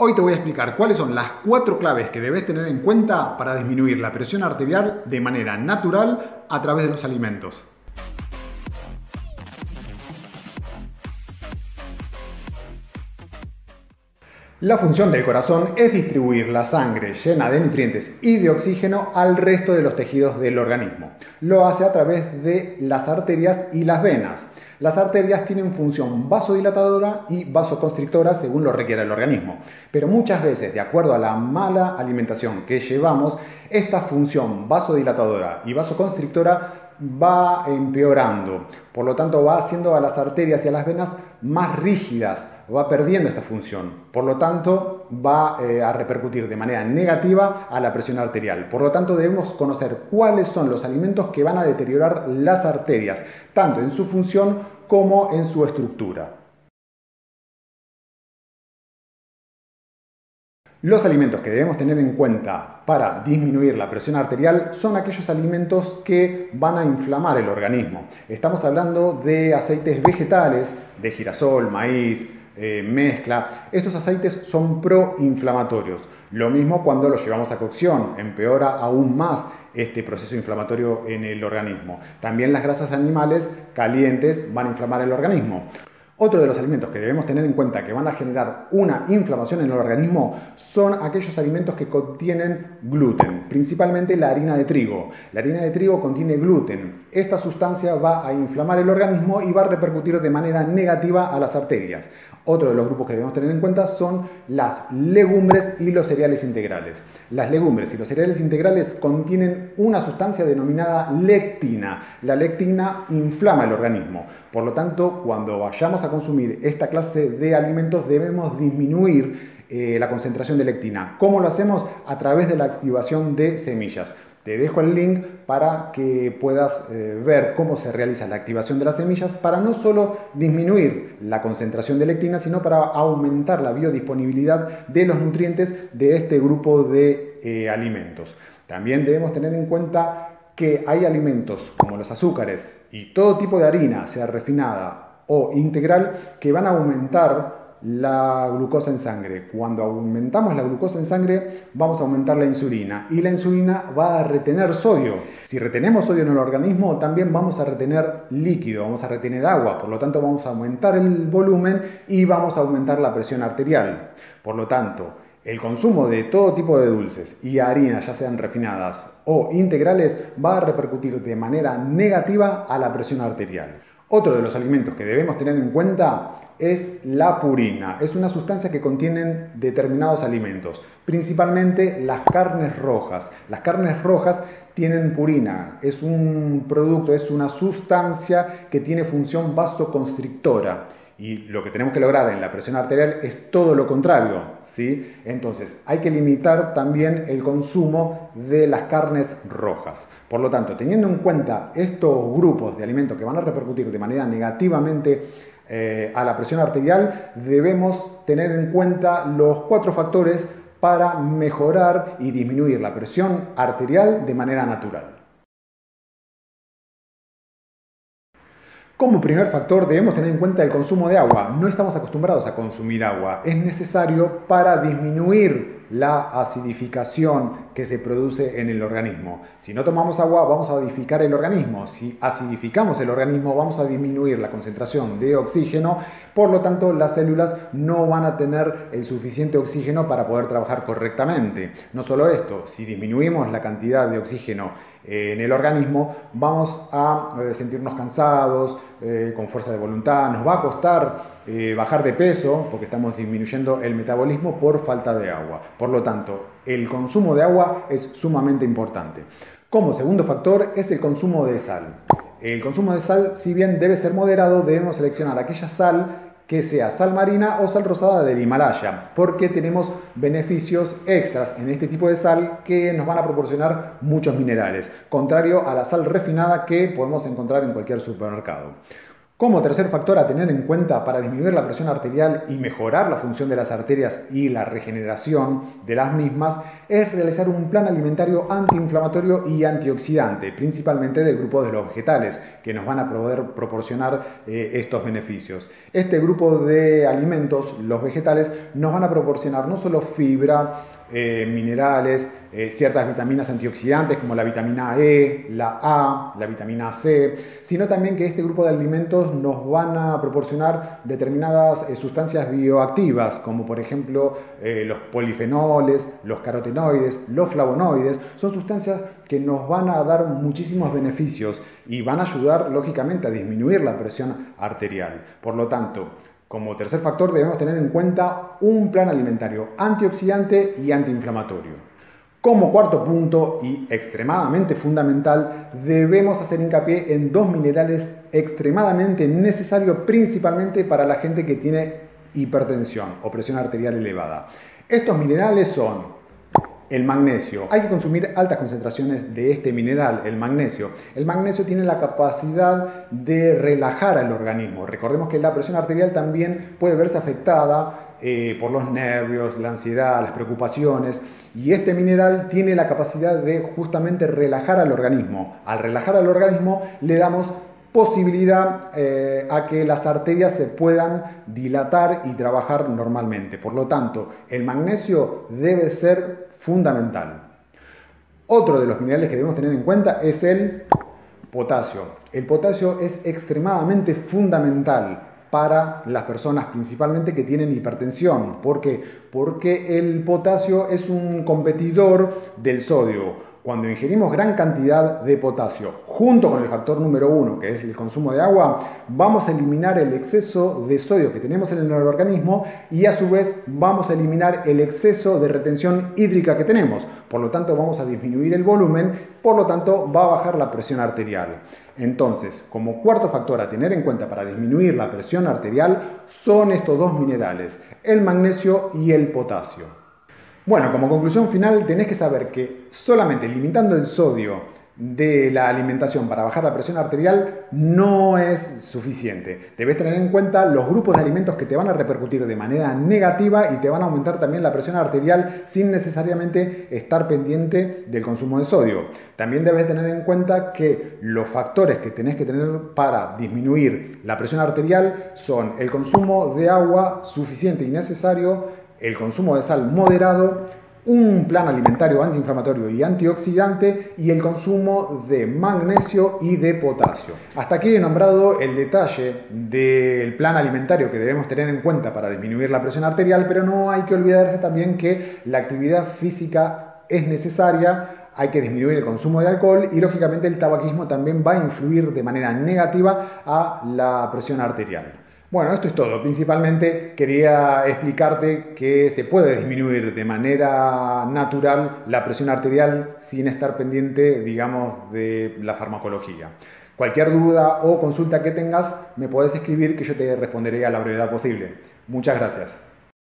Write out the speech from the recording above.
Hoy te voy a explicar cuáles son las 4 claves que debes tener en cuenta para disminuir la presión arterial de manera natural a través de los alimentos. La función del corazón es distribuir la sangre llena de nutrientes y de oxígeno al resto de los tejidos del organismo. Lo hace a través de las arterias y las venas. Las arterias tienen función vasodilatadora y vasoconstrictora según lo requiera el organismo. Pero muchas veces, de acuerdo a la mala alimentación que llevamos, esta función vasodilatadora y vasoconstrictora va empeorando. Por lo tanto, va haciendo a las arterias y a las venas más rígidas, va perdiendo esta función. Por lo tanto, va a repercutir de manera negativa a la presión arterial. Por lo tanto, debemos conocer cuáles son los alimentos que van a deteriorar las arterias, tanto en su función como en su estructura. Los alimentos que debemos tener en cuenta para disminuir la presión arterial son aquellos alimentos que van a inflamar el organismo. Estamos hablando de aceites vegetales, de girasol, maíz, mezcla. Estos aceites son proinflamatorios. Lo mismo cuando los llevamos a cocción, empeora aún más este proceso inflamatorio en el organismo. También las grasas animales calientes van a inflamar el organismo. Otro de los alimentos que debemos tener en cuenta que van a generar una inflamación en el organismo son aquellos alimentos que contienen gluten, principalmente la harina de trigo. La harina de trigo contiene gluten. Esta sustancia va a inflamar el organismo y va a repercutir de manera negativa a las arterias. Otro de los grupos que debemos tener en cuenta son las legumbres y los cereales integrales. Las legumbres y los cereales integrales contienen una sustancia denominada lectina. La lectina inflama el organismo. Por lo tanto, cuando vayamos a consumir esta clase de alimentos debemos disminuir la concentración de lectina. ¿Cómo lo hacemos? A través de la activación de semillas. Te dejo el link para que puedas ver cómo se realiza la activación de las semillas para no solo disminuir la concentración de lectina, sino para aumentar la biodisponibilidad de los nutrientes de este grupo de alimentos. También debemos tener en cuenta que hay alimentos como los azúcares y todo tipo de harina, sea refinada o integral, que van a aumentar la glucosa en sangre. Cuando aumentamos la glucosa en sangre, vamos a aumentar la insulina y la insulina va a retener sodio. Si retenemos sodio en el organismo, también vamos a retener líquido, vamos a retener agua. Por lo tanto, vamos a aumentar el volumen y vamos a aumentar la presión arterial. Por lo tanto, el consumo de todo tipo de dulces y harinas, ya sean refinadas o integrales, va a repercutir de manera negativa a la presión arterial. Otro de los alimentos que debemos tener en cuenta es la purina. Es una sustancia que contienen determinados alimentos, principalmente las carnes rojas. Las carnes rojas tienen purina. Es un producto, es una sustancia que tiene función vasoconstrictora. Y lo que tenemos que lograr en la presión arterial es todo lo contrario, ¿sí? Entonces, hay que limitar también el consumo de las carnes rojas. Por lo tanto, teniendo en cuenta estos grupos de alimentos que van a repercutir de manera negativamente a la presión arterial, debemos tener en cuenta los 4 factores para mejorar y disminuir la presión arterial de manera natural. Como primer factor debemos tener en cuenta el consumo de agua. No estamos acostumbrados a consumir agua. Es necesario para disminuir la acidificación que se produce en el organismo. Si no tomamos agua, vamos a acidificar el organismo. Si acidificamos el organismo, vamos a disminuir la concentración de oxígeno. Por lo tanto, las células no van a tener el suficiente oxígeno para poder trabajar correctamente. No solo esto, si disminuimos la cantidad de oxígeno en el organismo, vamos a sentirnos cansados, con fuerza de voluntad, nos va a costar bajar de peso porque estamos disminuyendo el metabolismo por falta de agua. Por lo tanto, el consumo de agua es sumamente importante. Como segundo factor es el consumo de sal. El consumo de sal, si bien debe ser moderado, debemos seleccionar aquella sal que sea sal marina o sal rosada del Himalaya, porque tenemos beneficios extras en este tipo de sal que nos van a proporcionar muchos minerales, contrario a la sal refinada que podemos encontrar en cualquier supermercado. Como tercer factor a tener en cuenta para disminuir la presión arterial y mejorar la función de las arterias y la regeneración de las mismas es realizar un plan alimentario antiinflamatorio y antioxidante, principalmente del grupo de los vegetales, que nos van a poder proporcionar estos beneficios. Este grupo de alimentos, los vegetales, nos van a proporcionar no solo fibra, minerales, ciertas vitaminas antioxidantes como la vitamina E, la A, la vitamina C, sino también que este grupo de alimentos nos van a proporcionar determinadas sustancias bioactivas, como por ejemplo los polifenoles, los carotenoides, los flavonoides. Son sustancias que nos van a dar muchísimos beneficios y van a ayudar lógicamente a disminuir la presión arterial. Por lo tanto, como tercer factor debemos tener en cuenta un plan alimentario antioxidante y antiinflamatorio. Como cuarto punto y extremadamente fundamental, debemos hacer hincapié en dos minerales extremadamente necesarios principalmente para la gente que tiene hipertensión o presión arterial elevada. Estos minerales son el magnesio. Hay que consumir altas concentraciones de este mineral, el magnesio. El magnesio tiene la capacidad de relajar al organismo. Recordemos que la presión arterial también puede verse afectada por los nervios, la ansiedad, las preocupaciones. Y este mineral tiene la capacidad de justamente relajar al organismo. Al relajar al organismo le damos posibilidad a que las arterias se puedan dilatar y trabajar normalmente. Por lo tanto, el magnesio debe ser fundamental. Otro de los minerales que debemos tener en cuenta es el potasio. El potasio es extremadamente fundamental para las personas principalmente que tienen hipertensión. ¿Por qué? Porque el potasio es un competidor del sodio. Cuando ingerimos gran cantidad de potasio, junto con el factor número 1, que es el consumo de agua, vamos a eliminar el exceso de sodio que tenemos en el organismo y a su vez vamos a eliminar el exceso de retención hídrica que tenemos. Por lo tanto, vamos a disminuir el volumen, por lo tanto, va a bajar la presión arterial. Entonces, como cuarto factor a tener en cuenta para disminuir la presión arterial son estos dos minerales, el magnesio y el potasio. Bueno, como conclusión final tenés que saber que solamente limitando el sodio de la alimentación para bajar la presión arterial no es suficiente. Debes tener en cuenta los grupos de alimentos que te van a repercutir de manera negativa y te van a aumentar también la presión arterial sin necesariamente estar pendiente del consumo de sodio. También debes tener en cuenta que los factores que tenés que tener para disminuir la presión arterial son el consumo de agua suficiente y necesario, el consumo de sal moderado, un plan alimentario antiinflamatorio y antioxidante y el consumo de magnesio y de potasio. Hasta aquí he nombrado el detalle del plan alimentario que debemos tener en cuenta para disminuir la presión arterial, pero no hay que olvidarse también que la actividad física es necesaria. Hay que disminuir el consumo de alcohol y lógicamente el tabaquismo también va a influir de manera negativa a la presión arterial. Bueno, esto es todo. Principalmente quería explicarte que se puede disminuir de manera natural la presión arterial sin estar pendiente, digamos, de la farmacología. Cualquier duda o consulta que tengas, me podés escribir que yo te responderé a la brevedad posible. Muchas gracias.